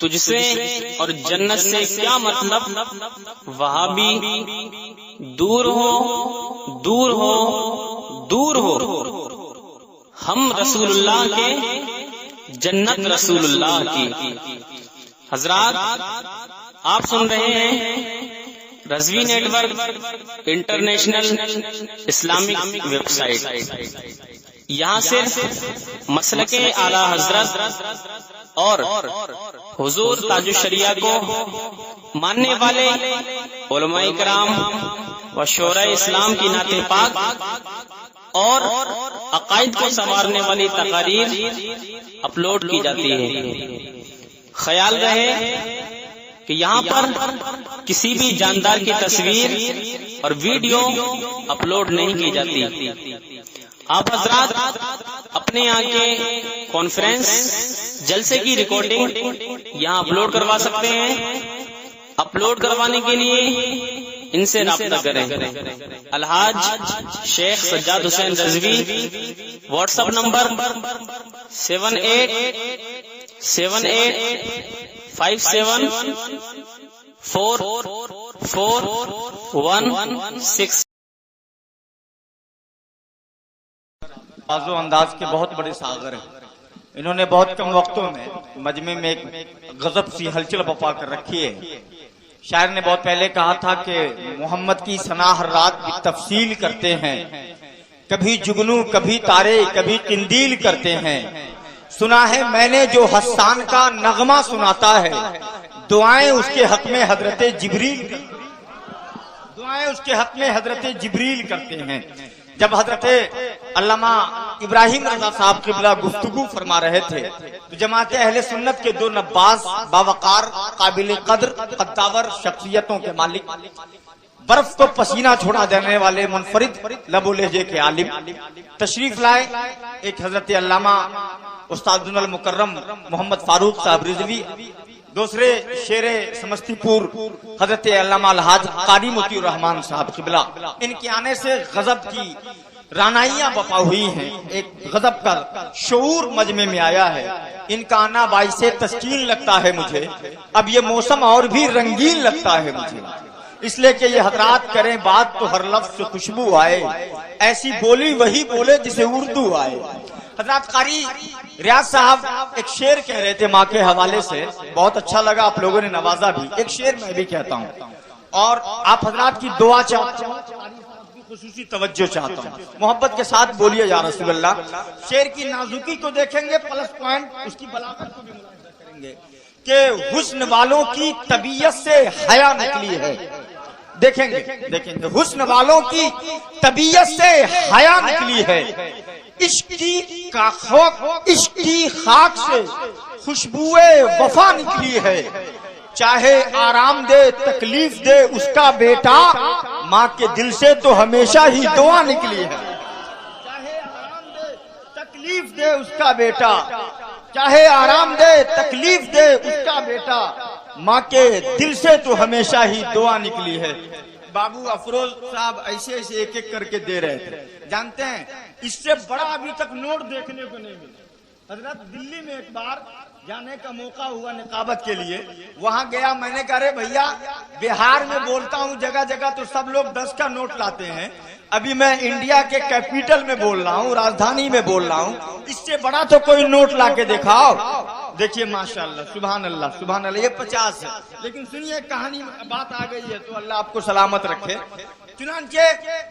تجھ سے اور جنت سے کیا مطلب، وہابی دور ہو دور ہو دور ہو، ہم رسول اللہ کے، جنت رسول اللہ کی۔ حضرات آپ سن رہے ہیں Rizvi network international Islamic website. یہاں صرف مسلک اعلی حضرت اور حضور تاج الشریعہ کو ماننے والے علماء کرام و شورا اسلام کی نعت پاک اور عقائد کو سنوارنے والی تقاریر اپلوڈ کی جاتی ہے۔ خیال رہے کہ یہاں پر کسی بھی جاندار کی تصویر اور ویڈیو اپلوڈ نہیں کی جاتی۔ آپ حضرات اپنے یہاں کے کانفرنس جلسے کی ریکارڈنگ یہاں اپلوڈ کروا سکتے ہیں۔ اپلوڈ کروانے کے لیے ان سے رابطہ کریں۔ الحاج شیخ سجاد حسین رضوی، واٹس ایپ نمبر 7878574416۔ انداز و انداز کے بہت بڑے ساغر ہیں۔ انہوں نے بہت کم وقتوں میں مجمع میں ایک غضب سی ہلچل بپا کر رکھی ہے۔ شاعر نے بہت پہلے کہا تھا کہ محمد کی ثنا ہر رات کی تفصیل کرتے ہیں، کبھی جگنو کبھی تارے کبھی قندیل کرتے ہیں۔ سنا ہے میں نے جو حسان کا نغمہ سناتا ہے، دعائیں اس کے حق میں حضرت جبریل کرتے ہیں۔ جب حضرت علامہ ابراہیم رضا صاحب قبلہ گفتگو فرما رہے تھے تو جماعت اہل سنت کے دو نباز، باوقار، قابل قدر، قداور شخصیتوں کے مالک، برف کو پسینہ چھوڑا دینے والے منفرد لب و لہجے کے عالم تشریف لائے۔ ایک حضرت علامہ استاد المکرم محمد فاروق صاحب رضوی، دوسرے شیر سمستی پور حضرت علامہ الحاج قاری موتی الرحمان صاحب قبلہ۔ ان کے آنے سے غضب کی رانائیاں بپا ہوئی ہیں، ایک غضب کا شعور مجمع میں آیا ہے۔ ان کا آنا باعث تسکین لگتا ہے مجھے، اب یہ موسم اور بھی رنگین لگتا ہے مجھے، اس لیے کہ یہ حضرات کریں بات تو ہر لفظ سے خوشبو آئے، ایسی بولی وہی بولے جسے اردو آئے۔ حضرات قاری ریاض صاحب ایک شعر کہہ رہے تھے ماں کے حوالے سے، بہت اچھا لگا، آپ لوگوں نے نوازا بھی۔ ایک شعر میں بھی کہتا ہوں اور آپ حضرات کی دعا چاہتا ہوں، خصوصی توجہ چاہتا ہوں، محبت کے ساتھ بولیے یا رسول اللہ۔ شعر کی نازکی کو دیکھیں گے، پلس پوائنٹ اس کی بلاغت کو بھی ملاحظہ کریں گے کہ حسن والوں کی طبیعت سے حیا نکلی ہے۔ دیکھیں گے حسن والوں کی طبیعت سے حیا نکلی ہے، عشق کی خاک سے خوشبوئے وفا نکلی ہے، چاہے آرام دے تکلیف دے اس کا بیٹا، ماں کے دل سے تو ہمیشہ ہی دعا نکلی ہے۔ چاہے آرام دے تکلیف دے اس کا بیٹا، چاہے آرام دے تکلیف دے اس کا بیٹا، ماں کے دل سے تو ہمیشہ ہی دعا نکلی ہے۔ بابو افروز صاحب ایسے ایسے ایک ایک کر کے دے رہے تھے، جانتے ہیں اس سے بڑا ابھی تک نوٹ دیکھنے کو نہیں ملا۔ حضرت دلی میں ایک بار جانے کا موقع ہوا نقابت کے لیے، وہاں گیا، میں نے کہا ارے بھیا بہار میں بولتا ہوں جگہ جگہ تو سب لوگ 10 کا نوٹ لاتے ہیں، ابھی میں انڈیا کے کیپیٹل میں بول رہا ہوں، راجدھانی میں بول رہا ہوں، اس سے بڑا تو کوئی نوٹ لا کے دکھاؤ۔ دیکھیے ماشاءاللہ سبحان اللہ سبحان اللہ، یہ 50 ہے، لیکن سنیے کہانی بات آ گئی ہے تو اللہ آپ کو سلامت رکھے۔ چنانچہ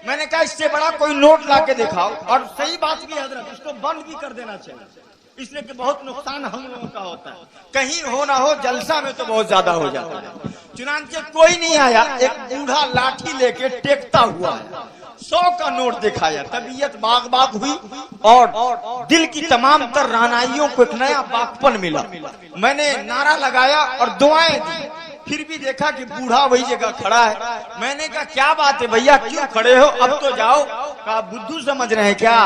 میں نے کہا اس سے بڑا کوئی نوٹ لا کے دکھاؤ، اور صحیح بات بھی حضرت اس کو بند بھی کر دینا چاہیے، اس لیے کہ بہت نقصان ہم لوگوں کا ہوتا ہے، کہیں ہو نہ ہو جلسہ میں تو بہت زیادہ ہو جاتا ہے۔ چنانچہ کوئی نہیں آیا، ایک بوڑھا لاٹھی لے کے ٹیکتا ہوا ہے، 100 کا نوٹ دکھایا، طبیعت باغ باغ ہوئی اور دل کی تمام تر رانائیوں کو ایک نیا باغپن ملا۔ میں نے نعرہ لگایا اور دعائیں دی، پھر بھی دیکھا کہ بوڑھا وہی جگہ کھڑا ہے۔ میں نے کہا کیا بات ہے بھیا کیوں کھڑے ہو، اب تو جاؤ۔ کہا بدھو سمجھ رہے ہیں کیا،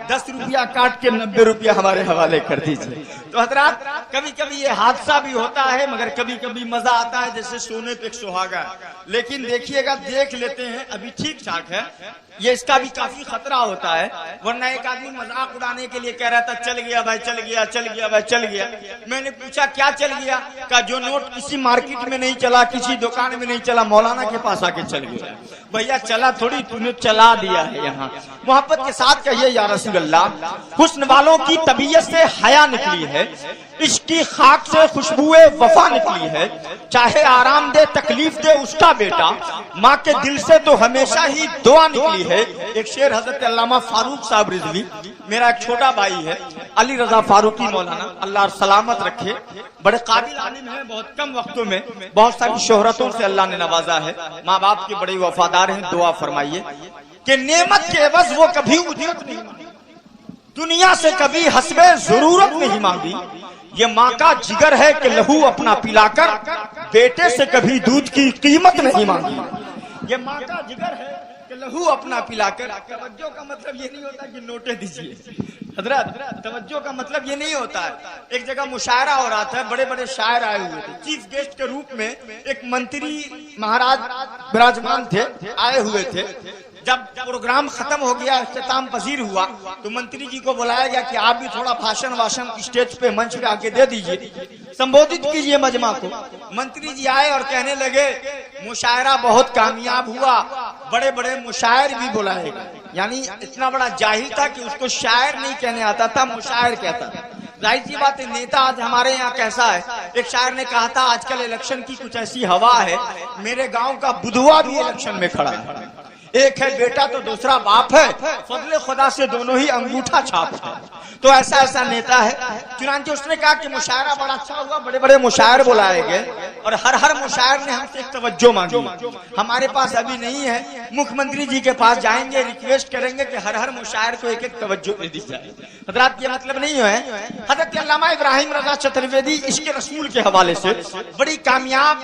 10 روپیہ کاٹ کے 90 روپیہ ہمارے حوالے کر دیجیے۔ تو حضرات کبھی کبھی یہ حادثہ بھی ہوتا ہے مگر کبھی کبھی مزہ آتا ہے، جیسے سونے پہ ایک سہاگا ہے، لیکن دیکھیے گا دیکھ لیتے ہیں ابھی ٹھیک ٹھاک ہے، یہ اس کا بھی کافی خطرہ ہوتا ہے، ورنہ ایک آدمی مذاق اڑانے کے لیے کہہ رہا تھا چل گیا بھائی چل گیا چل گیا بھائی چل گیا. میں نے پوچھا کیا چل گیا؟ کہا جو نوٹ کسی مارکیٹ میں نہیں چلا، کسی دکان میں نہیں چلا، مولانا کے پاس آ کے چل گیا. بھیا چلا تھوڑی، تم نے چلا دیا ہے. یہاں محبت کے ساتھ کہیے یا رسول اللہ، حسن والوں کی طبیعت سے حیا نکلی ہے، عشق کی خاک سے خوشبوئے وفا نکلی ہے، چاہے آرام دے تکلیف دے اس کا بیٹا، ماں کے دل سے تو ہمیشہ ہی دعا نکلی ہے. ایک شعر حضرت علامہ فاروق صاحب رضوی، میرا ایک چھوٹا بھائی ہے علی رضا فاروقی مولانا، اللہ سلامت رکھے، بڑے قابل عالم ہیں، بہت کم وقتوں میں بہت ساری شہرتوں سے اللہ نے نوازا ہے، ماں باپ کے بڑے وفادار ہیں. دعا فرمائیے کہ نعمت کے عوض وہ کبھی اجرت نہیں مانگی، دنیا سے کبھی حسب ضرورت نہیں مانگی. یہ ماں کا جگر ہے کہ لہو اپنا پلا کر بیٹے سے کبھی دودھ کی قیمت نہیں مانگی. یہ ماں کا جگر ہے کہ لہو اپنا پلا کر. توجہ کا مطلب یہ نہیں ہوتا کہ نوٹیں دیجیے حضرت، توجہ کا مطلب یہ نہیں ہوتا ہے. ایک جگہ مشاعرہ ہو رہا تھا، بڑے بڑے شاعر آئے ہوئے تھے، چیف گیسٹ کے روپ میں ایک منتری مہاراج براجمان تھے، آئے ہوئے تھے. جب پروگرام ختم ہو گیا، اختتام پذیر ہوا، تو منتری جی کو بلایا گیا کہ آپ بھی تھوڑا بھاشن واشن اسٹیج پہ منچ پہ آ کے دے دیجیے، سمبودھت کیجیے مجمع کو. منتری جی آئے اور کہنے لگے مشاعرہ بہت کامیاب ہوا، بڑے بڑے مشاعر بھی بلائے گئے. یعنی اتنا بڑا جاہل تھا کہ اس کو شاعر نہیں کہنے آتا تھا، مشاعر کہتا تھا. ظاہر سی بات ہے، نیتا آج ہمارے یہاں کیسا ہے. ایک شاعر نے کہا تھا آج کل الیکشن کی کچھ ایسی ہوا ہے، میرے گاؤں کا بدوا بھی الیکشن میں کھڑا ہے، ایک ہے بیٹا تو دوسرا باپ ہے، فضل خدا سے دونوں ہی انگوٹھا چھاپ ہے. تو ایسا ایسا نیتا ہے. چنانچہ اس نے کہا کہ مشاعرہ بڑا اچھا ہوا، بڑے بڑے مشاعر بلائے گئے اور ہر مشاعر نے ہم سے ایک توجہ مانگی. ہمارے پاس ابھی نہیں ہے، مکھ منتری جی کے پاس جائیں گے، ریکویسٹ کریں گے کہ ہر مشاعر کو ایک ایک توجہ دے دی جائے. حضرات یہ مطلب نہیں ہے. حضرت علامہ ابراہیم رضا چترویدی عشق رسول کے حوالے سے بڑی کامیاب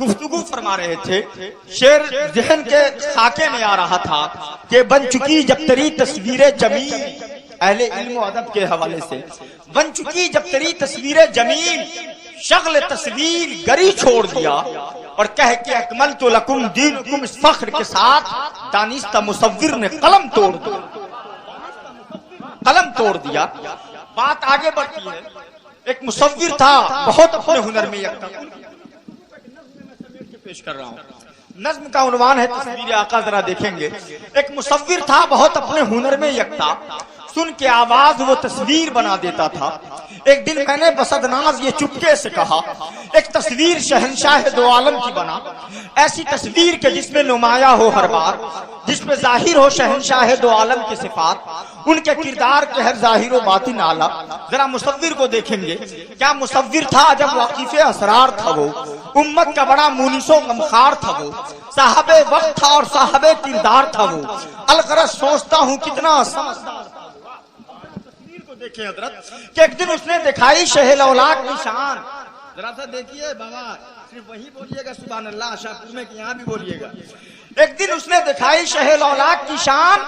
گفتگو فرما رہے تھے. شعر ذہن کے خاکے میں آ رہا تھا کہ بن چکی جب تری تصویر جمیل، اہل علم و ادب کے حوالے سے، بن چکی جب تری تصویر جمیل، شغل تصویر گری چھوڑ دیا اور کہہ کے اکملت لکم دینکم، اس فخر کے ساتھ دانستہ مصور نے قلم توڑ دیا، قلم توڑ دیا. بات آگے بڑھتی ہے. ایک مصور تھا بہت اپنے ہنر میں یکتا، پیش کر رہا ہوں. نظم کا عنوان ہے تصویر آقا، ذرا دیکھیں گے. ایک مصور تھا بہت اپنے ہنر میں یکتا، سن کے آواز وہ تصویر بنا دیتا تھا. ایک دن میں نے بسدناز یہ چپکے سے کہا، ایک تصویر شہنشاہ دو عالم کی بنا، ایسی تصویر کے جس میں نمایاں ہو ہر بار، جس میں ظاہر ہو شہنشاہ دو عالم کی صفات، ان کے کردار کے ہر ظاہر و باطن اعلیٰ. ذرا مصور کو دیکھیں گے. کیا مصور تھا، جب واقف اسرار تھا وہ، امت کا بڑا مونس و غمخوار تھا وہ، صاحب وقت تھا اور صاحب کردار تھا وہ. الغرض سوچتا ہوں کتنا سمجھدار. دیکھیں حضرت کہ ایک دن اس نے دکھائی شہ لولاک کی شان. ذرا سا دیکھیے بابا، صرف وہی بولیے گا سبحان اللہ، شاہپور میں کہ یہاں بھی بولیے گا. ایک دن اس نے دکھائی شہ لولاک کی شان،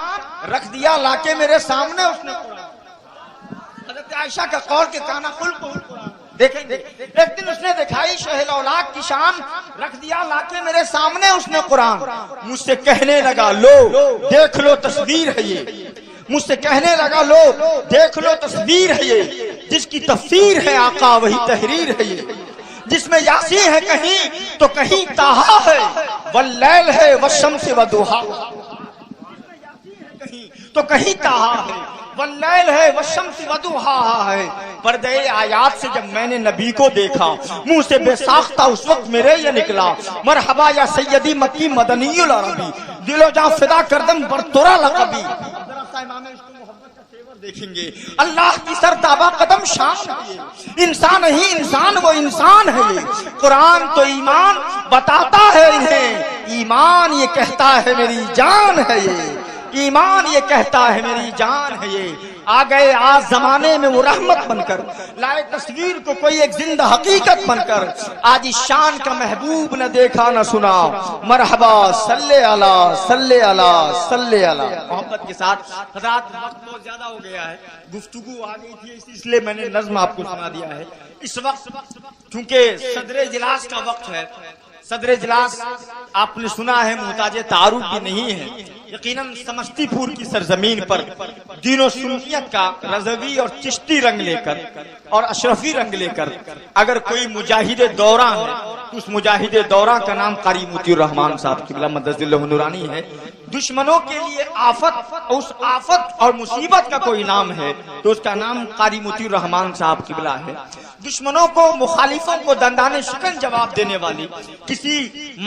رکھ دیا لا کے میرے سامنے اس نے قرآن. حضرت عائشہ کا قول کے کانا کھل قرآن. دیکھیں ایک دن اس نے دکھائی شہ لولاک کی شان، رکھ دیا لا کے میرے سامنے اس نے قرآن. مجھ سے کہنے لگا لو دیکھ لو تصویر ہے یہ، مجھ سے کہنے لگا لو دیکھ لو تصویر ہے یہ، جس کی تفسیر ہے آقا وہی تحریر ہے یہ، جس میں یاسی ہے کہیں تو کہیں تاہا ہے، واللیل ہے والشمس ودوہا، تو کہیں تاہا ہے، واللیل ہے والشمس ودوہا ہے. پردے آیات سے جب میں نے نبی کو دیکھا، منہ سے بے ساختہ اس وقت میرے یہ نکلا، مرحبا یا سیدی مکی مدنی العربی، دل و جان فدا کردم برطرہ لقبی. دیکھیں گے اللہ کی سر تابہ قدم شان ہے، انسان ہی انسان وہ انسان ہے یہ. قرآن تو ایمان بتاتا ہے انہیں، ایمان یہ کہتا ہے میری جان ہے یہ. ایمان یہ کہتا ہے میری جان ہے یہ، آ گئے آج زمانے میں وہ رحمت بن کر، لائے تصویر کو کوئی ایک زندہ حقیقت بن کر، آج اس شان کا محبوب نہ دیکھا نہ سنا، مرحبا صلی اللہ صلی اللہ صلی اللہ۔ محبت کے ساتھ حضرات، وقت بہت زیادہ ہو گیا ہے، گفتگو آ گئی تھی اس لیے میں نے نظم آپ کو سنا دیا ہے۔ اس وقت چونکہ صدر اجلاس کا وقت ہے، صدر اجلاس آپ نے سنا ہے محتاج تعارف بھی نہیں ہے، یقیناً سمستی پور کی سرزمین پر دین و سنیت کا رضوی اور چشتی رنگ لے کر اور اشرفی رنگ لے کر اگر کوئی مجاہد دورہ ہے تو اس مجاہد دورہ کا نام قاری موتی الرحمان صاحب قبلہ مدد اللہ نورانی ہے۔ دشمنوں کے لیے آفت، اس آفت اور مصیبت کا کوئی نام ہے تو اس کا نام قاری موتی الرحمان صاحب قبلہ ہے۔ دشمنوں کو، مخالفوں کو دندانے شکن جواب دینے والی کسی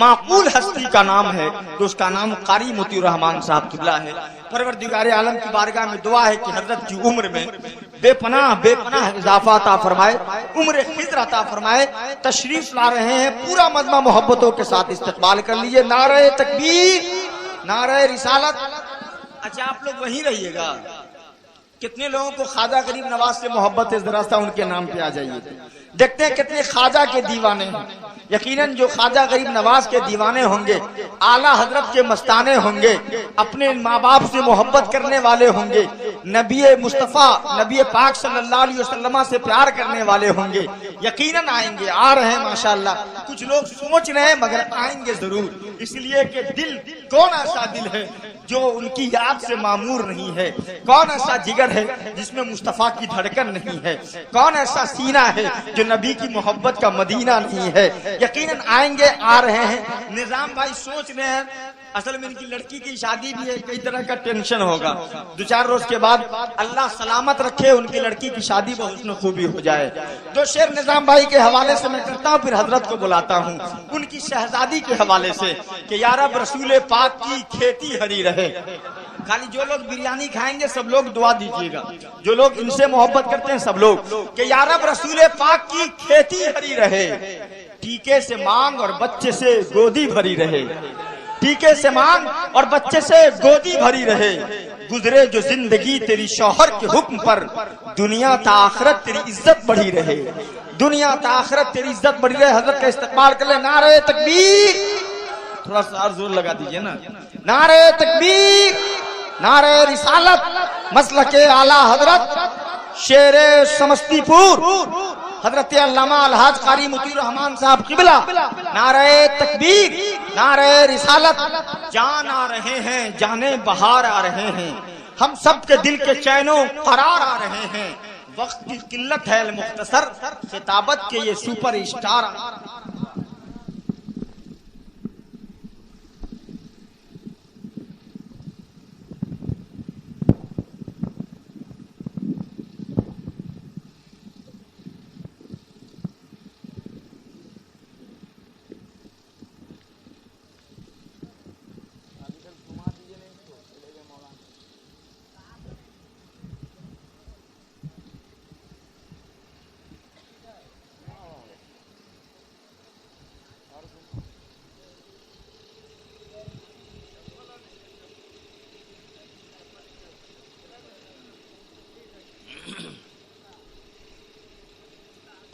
معقول ہستی کا نام ہے تو اس کا نام قاری موتی الرحمان صاحب قبلہ ہے۔ پروردگار عالم کی بارگاہ میں دعا ہے کہ حضرت کی عمر میں بے پناہ اضافہ عطا فرمائے، عمر خضر عطا فرمائے۔ تشریف لا رہے ہیں، پورا مجمع محبتوں کے ساتھ استقبال کر لیجئے۔ نعرہ تکبیر، نعرہ رسالت۔ اچھا آپ لوگ وہیں رہیے گا۔ کتنے لوگوں کو خواجہ غریب نواز سے محبت ہے؟ ذرا سا ان کے نام پہ آ جائیے، دیکھتے ہیں کتنے خواجہ کے دیوانے ہیں۔ یقیناً جو خواجہ غریب نواز کے دیوانے ہوں گے، اعلیٰ حضرت کے مستانے ہوں گے، اپنے ماں باپ سے محبت کرنے والے ہوں گے، نبی مصطفیٰ نبی پاک صلی اللہ علیہ وسلم سے پیار کرنے والے ہوں گے، یقیناً آئیں گے، آ رہے ہیں ماشاءاللہ۔ کچھ لوگ سوچ رہے ہیں مگر آئیں گے ضرور، اس لیے کہ دل، کون ایسا دل ہے جو ان کی یاد سے معمور نہیں ہے؟ کون ایسا جگر ہے جس میں مصطفیٰ کی دھڑکن نہیں ہے؟ کون ایسا سینہ ہے جو نبی کی محبت کا مدینہ نہیں ہے؟ یقیناً آئیں گے، آ رہے ہیں۔ نظام بھائی سوچ رہے ہیں اصل میں ان کی لڑکی کی شادی بھی ہے، کئی طرح کا ٹینشن ہوگا، 2-4 روز کے بعد اللہ سلامت رکھے ان کی لڑکی کی شادی بہت حسن خوبی ہو جائے۔ 2 شعر نظام بھائی کے حوالے سے میں کرتا ہوں، پھر حضرت کو بلاتا ہوں ان کی شہزادی کے حوالے سے کہ یا رب رسول پاک کی کھیتی ہری رہے۔ خالی جو لوگ بریانی کھائیں گے سب لوگ دعا دیجیے گا، جو لوگ ان سے محبت کرتے ہیں سب لوگ، کہ یا رب رسول پاک کی کھیتی ہری رہے، ٹیکے سے مانگ اور بچے سے گودی بھری رہے، ٹیکے سے مانگ اور بچے سے گودی بھری رہے، گزرے جو زندگی تیری شوہر کے حکم پر، دنیا تا آخرت تیری عزت بڑھی رہے، دنیا تا آخرت تیری عزت بڑھی رہے۔ حضرت کا استقبال کر لیں، نعرہ تکبیر، تھوڑا سا اور زور لگا دیجئے نا، نعرہ تکبیر، نعرہ رسالت، مسلک اعلیٰ حضرت شیر سمستی پور حضرت علامہ الحاج قاری موتی الرحمان صاحب قبلہ، نعرہ تکبیر، نعرہ رسالت۔ جان آ رہے ہیں، جانے بہار آ رہے ہیں، ہم سب کے دل کے چین و قرار آ رہے ہیں، وقت کی قلت ہے المختصر، خطابت کے یہ سپر اسٹار۔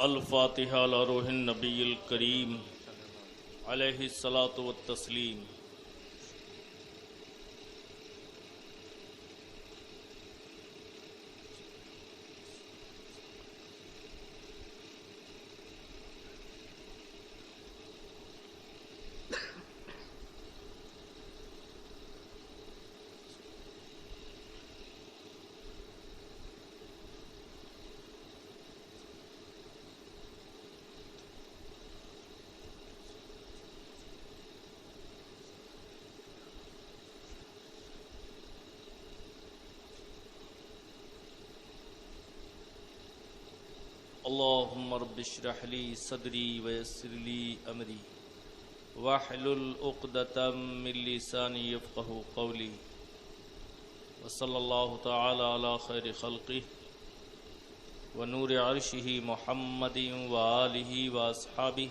الفاتحہ علی روح النبی الکریم علیہ الصلاۃ والتسلیم۔ اللہم رب اشرح لی صدری ویسر لی امری واحلل عقدۃ من لسانی یفقہوا قولی، وصلی اللہ تعالی علی خیر خلقہ ونور عرشہ محمد وآلہ واصحابہ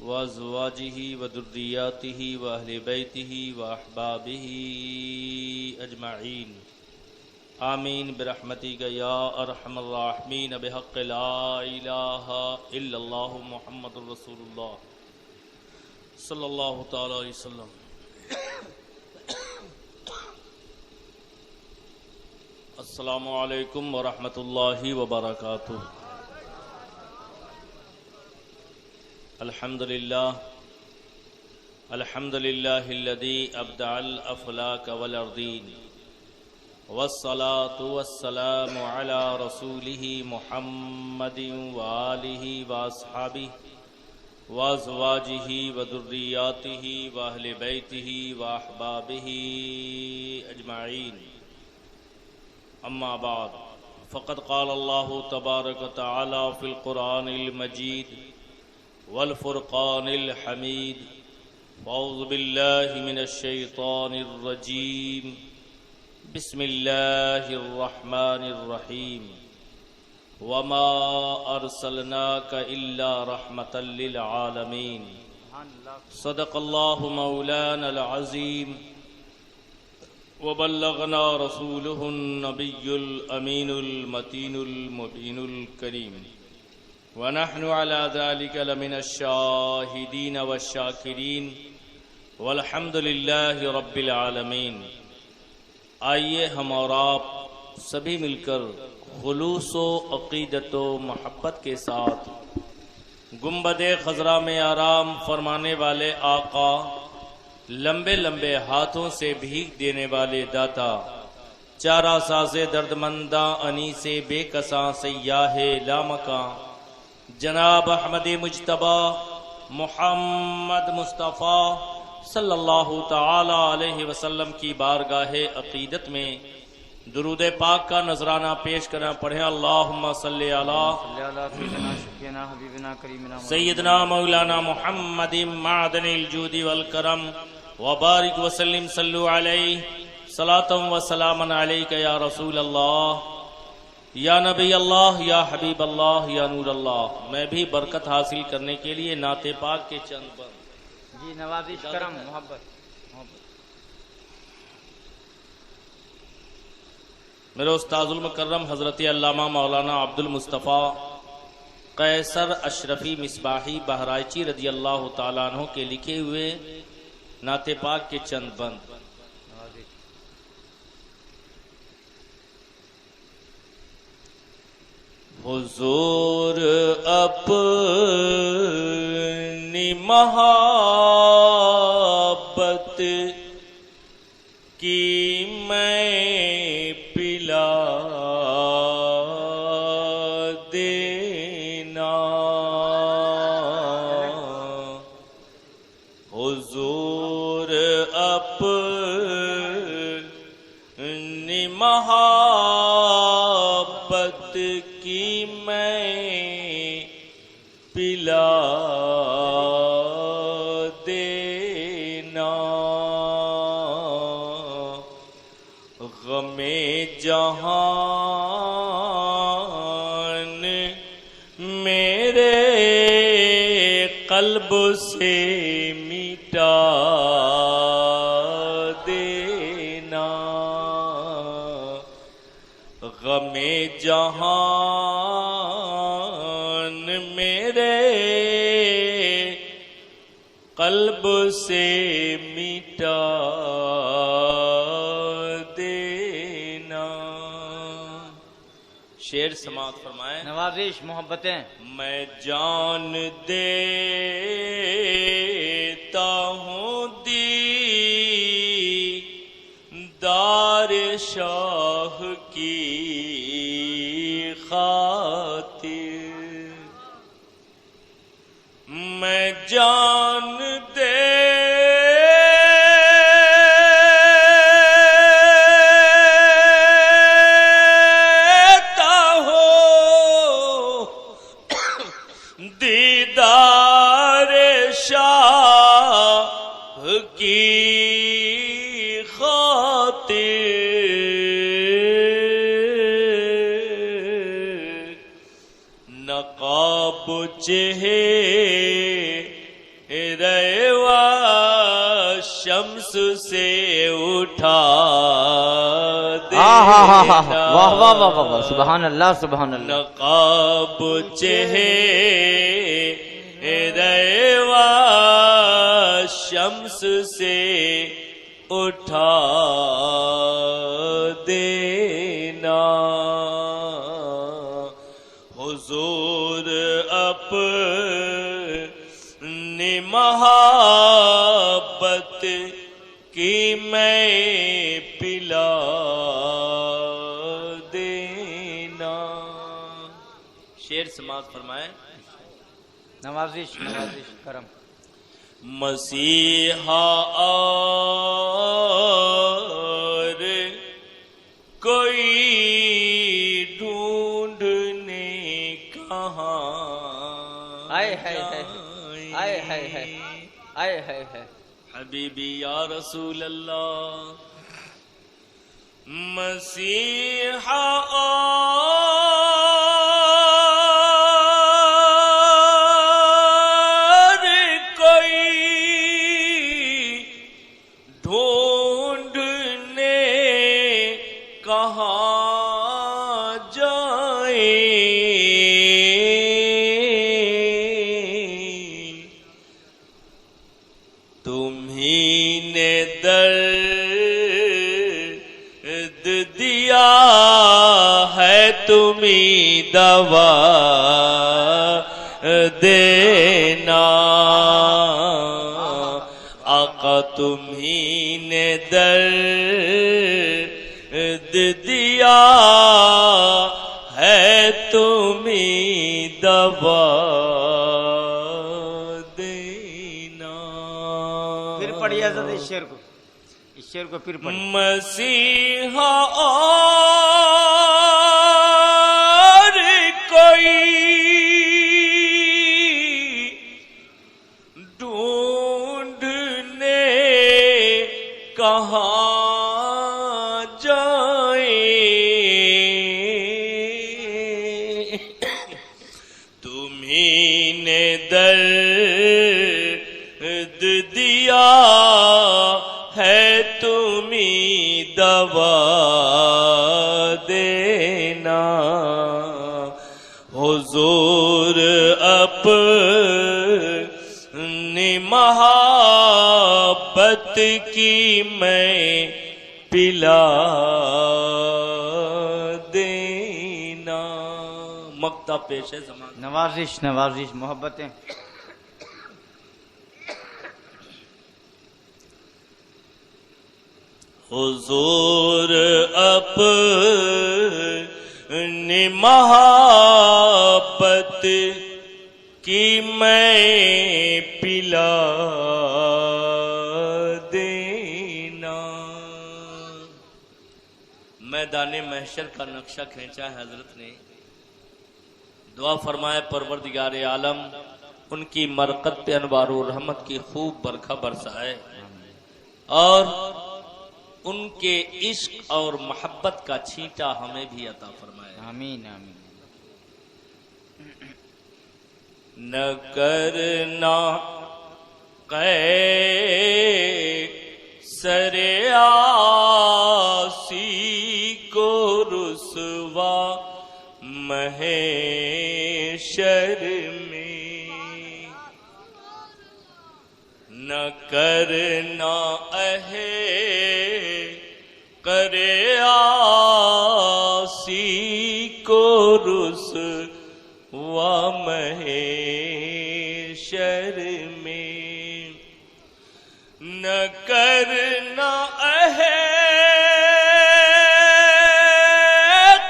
وازواجه وذرياته واهل بيته واحبابه اجمعين آمین برحمتک یا ارحم الراحمین بحق لا الہ الا اللہ محمد رسول اللہ صلی اللہ تعالی علیہ وسلم۔ السلام علیکم ورحمۃ اللہ وبرکاتہ۔ الحمدللہ الذی ابدع الافلاک والارضین والصلاة والسلام على رسوله محمد وآلہ واصحابہ وازواجہ وذریاتہ واہل بیتہ واحبابہ اجمعین، اما بعد فقد قال اللہ تبارک وتعالی فی القرآن المجید والفرقان الحمید، اعوذ باللہ من الشیطان الرجیم، بسم اللہ الرحمن الرحیم، وما ارسلناک الا رحمة للعالمین، صدق اللہ مولانا العظیم، وبلغنا رسوله النبی الامین المتین المبین الکریم، ونحن على ذلك لمن الشاہدین والشاکرین، والحمد للہ رب العالمین۔ آئیے ہم اور آپ سبھی مل کر خلوص و عقیدت و محبت کے ساتھ گنبد خضرا میں آرام فرمانے والے آقا، لمبے لمبے ہاتھوں سے بھیگ دینے والے داتا، چارہ ساز درد منداں انی سے بے کساں سیاہ لامکاں، جناب احمد مجتبی محمد مصطفیٰ صلی اللہ تعالی علیہ وسلم کی بارگاہ عقیدت میں درود پاک کا نذرانہ پیش کرنا پڑھیں۔ اللہم صلی علی سیدنا مولانا محمد معدن الجود والکرم وبارک وسلم، صلو علیہ صلاۃ و سلام علیک یا رسول اللہ، یا نبی اللہ، یا حبیب اللہ، یا نور اللہ۔ میں بھی برکت حاصل کرنے کے لیے نعت پاک کے چند بند جی نوازش کرم محبت۔ میرے استاذ المکرم حضرت علامہ مولانا عبد المصطفیٰ قیصر اشرفی مصباحی بہرائچی رضی اللہ تعالیٰ عنہ کے لکھے ہوئے نعت پاک کے چند بند۔ حضور اپنی محبت کی میں پلا دینا، حضور اپنی محبت کی میں پلا دینا، غم جہان میرے قلب سے مٹا دینا، غم جہان میرے قلب سے مٹا دینا۔ شعر سماعت فرمائیں۔ نوازش محبتیں۔ میں جان دیتا ہوں دیدار شاہ کی خاطر، میں جان دیتا ہوں دیدار شاہ کی خاطر، نقاب چہرے ریوا شمس سے اٹھا واہ واہ واہ دینا واہ واہ واہ واہ، سبحان اللہ سبحان اللہ. نقاب ریوا شمس سے اٹھا دینا حضور اپنی محبت کی میں پلا دینا. شعر سماعت فرمائے. نوازش نوازش کرم. مسیحا اور کوئی ڈھونڈنے کہاں آئے ہائے ہائے آئے ہائے ہائے آئے ہائے ہائے. حبیبی یا رسول اللہ. مسیحا اور کوئی ڈھونڈنے کہاں جائے تمہیں نے درد دیا ہے تمہیں دوا دینا آقا تمہیں نے درد دیا ہے تمہیں دوا دینا. پھر پڑھیے حضرت اس شعر کو، اس شعر کو پھر پڑھیے. مسیحا اور کوئی ڈھونڈنے کہاں جائے تمہیں نے درد دیا ہے تمہیں دوا دینا حضور اپنی محبت کی میں پلا دینا. مقطع پیش ہے زمان. نوازش نوازش محبتیں. حضور اپنی محبت کی میں پلا دینا. میدان محشر کا نقشہ کھینچا ہے حضرت نے. دعا فرمائے پروردگار عالم ان کی مرقد پہ انوار و رحمت کی خوب برکھا برسائے اور ان کے عشق اور محبت کا چھینٹا ہمیں بھی عطا فرمائے. آمین آمین. نہ کرنا قیصر عاصی کو رسوا محشر میں نہ کرنا کرے عاصی کو رسوا محشر میں نہ کرنا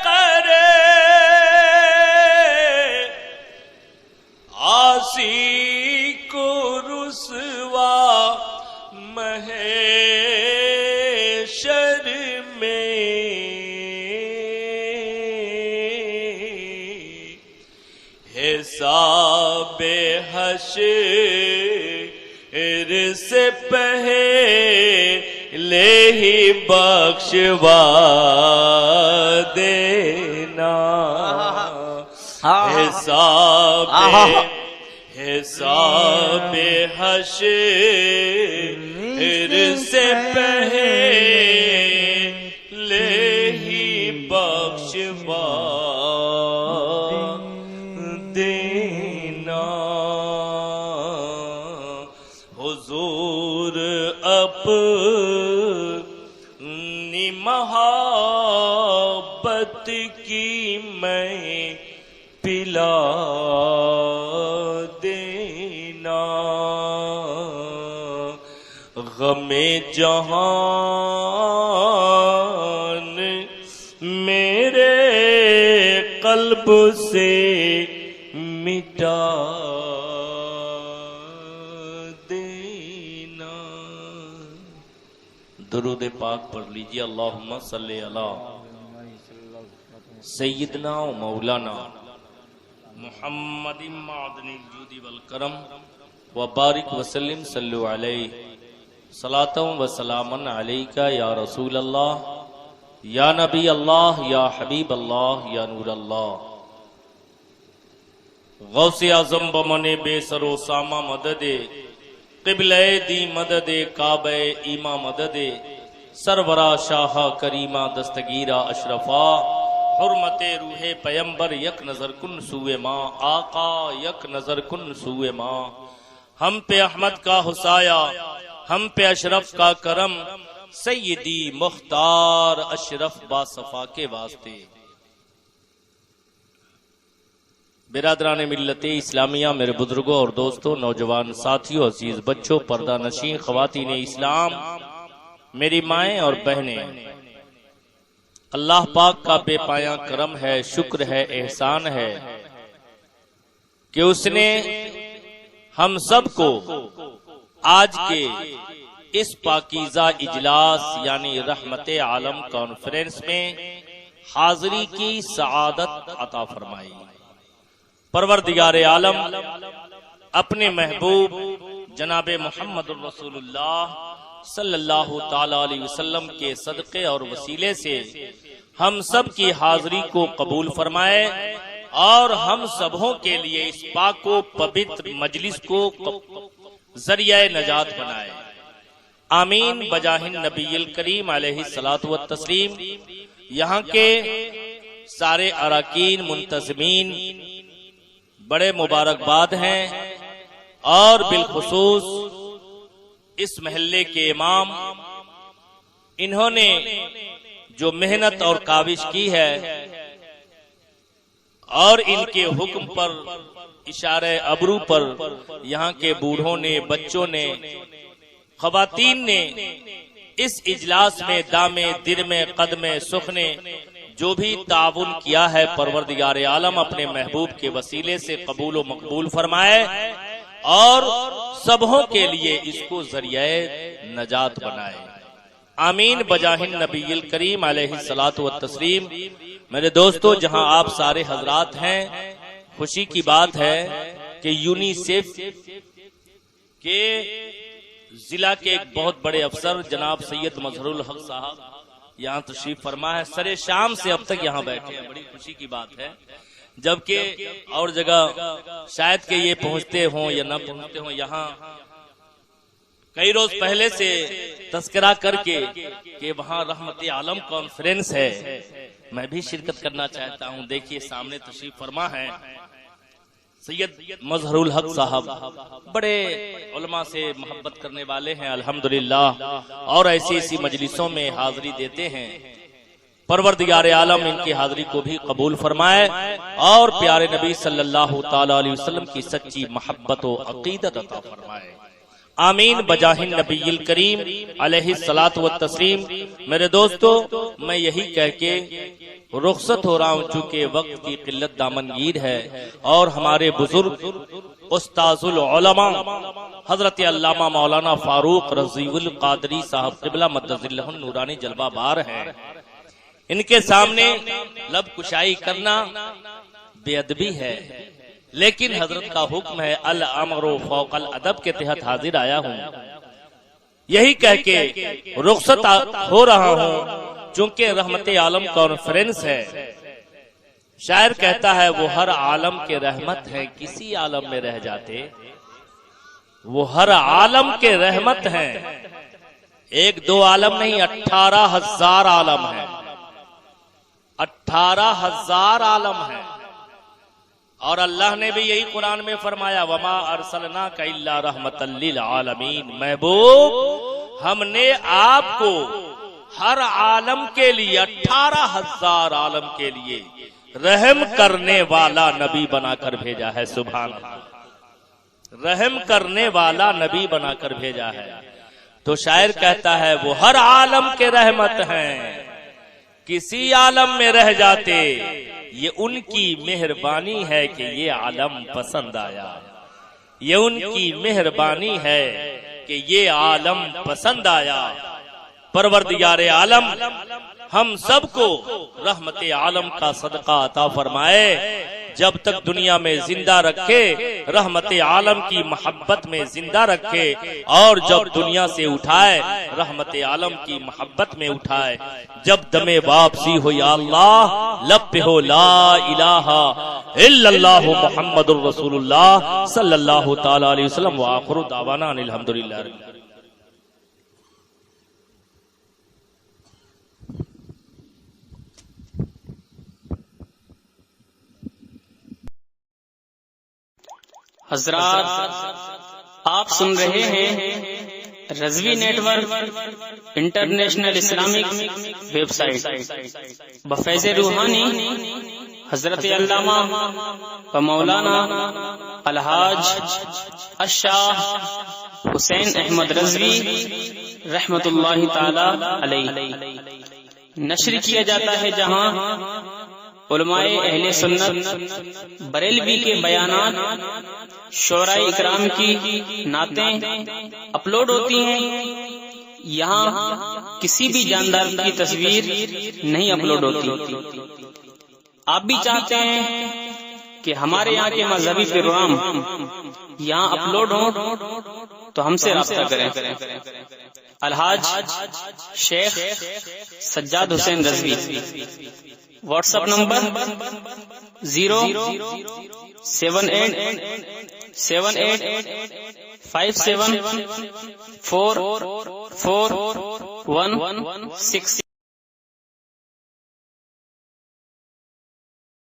کرے عاصی کو رسوا محشر میں حساب حشر سے پہلے ہی بخشوا دینا. حساب حساب حشر سے پہلے ہی بخشوا دینا حضور اپنی محبت کی میں پلا دینا غم جہان میرے قلب سے مٹا دینا. درود پاک پڑھ لیجیے. اللہم صلی علی سیدنا و مولانا محمد معدن الجود والکرم وبارک وسلم صلو علیہ صلاۃ و سلاما علیک یا رسول اللہ یا نبی اللہ یا حبیب اللہ یا نور اللہ. غوث اعظم بمن بے سر و ساما مدد قبلہ دی مدد کعبہ ایما مدد سرورا شاہ کریمہ دستگیرہ اشرفا حرمت روح پیمبر یک نظر کن سوئے ماں آقا یک نظر کن سوئے ماں. ہم پہ احمد کا حسایا ہم پہ اشرف کا کرم سیدی مختار اشرف باصفا کے واسطے. برادران ملت اسلامیہ، میرے بزرگوں اور دوستوں، نوجوان ساتھیوں، عزیز بچوں، پردہ نشین خواتین اسلام، میری مائیں اور بہنیں، اللہ پاک کا بے پایاں کرم ہے، شکر ہے، احسان ہے کہ اس نے ہم سب کو آج کے اس پاکیزہ اجلاس یعنی رحمت عالم کانفرنس میں حاضری کی سعادت عطا فرمائی. پروردگار عالم اپنے محبوب جناب محمد الرسول اللہ صلی اللہ تعالی علیہ وسلم کے صدقے اور وسیلے سے ہم سب کی حاضری کو قبول فرمائے اور ہم سبوں کے لیے اس پاک و پوتر مجلس کو ذریعہ نجات بنائے. آمین بجاہ نبی الکریم علیہ الصلوۃ والتسلیم. یہاں کے سارے اراکین منتظمین بڑے مبارکباد ہیں اور بالخصوص اس محلے کے امام، انہوں نے جو محنت اور کاوش کی ہے اور ان کے حکم پر اشارہ ابرو پر یہاں کے بوڑھوں نے، بچوں نے، خواتین نے اس اجلاس میں دامے درمے قدمے سخنے جو بھی تعاون کیا ہے پروردگار عالم اپنے محبوب کے وسیلے سے قبول و مقبول فرمائے اور سبوں کے لیے اس کو ذریعہ نجات بنائے. آمین بجاہ نبی الکریم علیہ الصلوۃ والتسلیم. میرے دوستو، جہاں آپ سارے حضرات ہیں، خوشی کی بات ہے کہ یونیسیف کے ضلع کے ایک بہت بڑے افسر جناب سید مظہر الحق صاحب یہاں تشریف فرما ہے. سرے شام سے اب تک یہاں بیٹھے ہیں، بڑی خوشی کی بات ہے. جبکہ اور جگہ شاید کہ یہ پہنچتے ہوں یا نہ پہنچتے ہوں، یہاں کئی روز پہلے سے تذکرہ کر کے کہ وہاں رحمت عالم کانفرنس ہے، میں بھی شرکت کرنا چاہتا ہوں. دیکھیے سامنے تشریف فرما ہے سید مظہر الحق صاحب، بڑے علماء سے محبت کرنے والے ہیں الحمدللہ، اور ایسی ایسی مجلسوں میں حاضری دیتے ہیں. پروردگار عالم ان کی حاضری کو بھی قبول فرمائے اور پیارے نبی صلی اللہ تعالی علیہ وسلم کی سچی محبت و عقیدت عطا فرمائے. آمین بجاہ نبی الکریم علیہ الصلوۃ والتسلیم. میرے دوستو، میں یہی کہہ کے رخصت ہو رہا ہوں چونکہ وقت کی قلت دامنگیر ہے اور ہمارے بزرگ استاذ العلماء حضرت علامہ مولانا فاروق رضی القادری صاحب قبلہ مدظلہ النورانی جلوہ بار ہیں. ان کے سامنے لب کشائی کرنا بے ادبی ہے، لیکن حضرت کا حکم ہے الامر فوق الادب کے تحت حاضر آیا ہوں. یہی کہہ کے رخصت ہو رہا ہوں چونکہ رحمت عالم کانفرنس ہے. شاعر کہتا ہے وہ ہر عالم کے رحمت ہیں، کسی عالم میں رہ جاتے، وہ ہر عالم کے رحمت ہیں، ایک دو عالم نہیں 18,000 عالم ہیں، 18,000 عالم ہیں۔ اور اللہ نے بھی یہی قرآن میں فرمایا وما ارسلناک الا رحمتا للعالمین، محبوب ہم نے آپ کو ہر عالم کے لیے 18,000 عالم کے لیے رحم کرنے والا نبی بنا کر بھیجا ہے۔ سبحان اللہ، رحم کرنے والا نبی بنا کر بھیجا ہے۔ تو شاعر کہتا ہے وہ ہر عالم کے رحمت ہیں، کسی عالم میں رہ جاتے، یہ ان کی مہربانی ہے کہ یہ عالم پسند آیا، یہ ان کی مہربانی ہے کہ یہ عالم پسند آیا۔ پروردگار عالم ہم سب کو رحمت عالم کا صدقہ عطا فرمائے، جب تک دنیا میں زندہ رکھے رحمت عالم کی محبت میں زندہ رکھے، اور جب دنیا سے اٹھائے رحمت عالم کی محبت میں اٹھائے۔ جب دم واپسی ہو یا اللہ لب پہ ہو لا الہ الا اللہ محمد الرسول اللہ صلی اللہ تعالی علیہ وسلم، وآخر دعوانا ان الحمدللہ۔ حضرات آپ سن رہے ہیں Rizvi network international Islamic website بفیض روحانی حضرت علامہ و مولانا الحاج الشاہ حسین احمد رضوی رحمت اللہ تعالی علیہ نشر کیا جاتا ہے، جہاں علماء اہل سنت بریلوی کے بیانات، شعراء اکرام کی نعتیں اپلوڈ ہوتی ہیں۔ یہاں کسی بھی جاندار کی تصویر نہیں اپلوڈ ہوتی۔ آپ بھی چاہتے ہیں کہ ہمارے یہاں کے مذہبی پروگرام یہاں اپلوڈ ہوں تو ہم سے رابطہ کریں۔ الحاج شیخ سجاد حسین رضوی، واٹس ایپ نمبر 0787857444116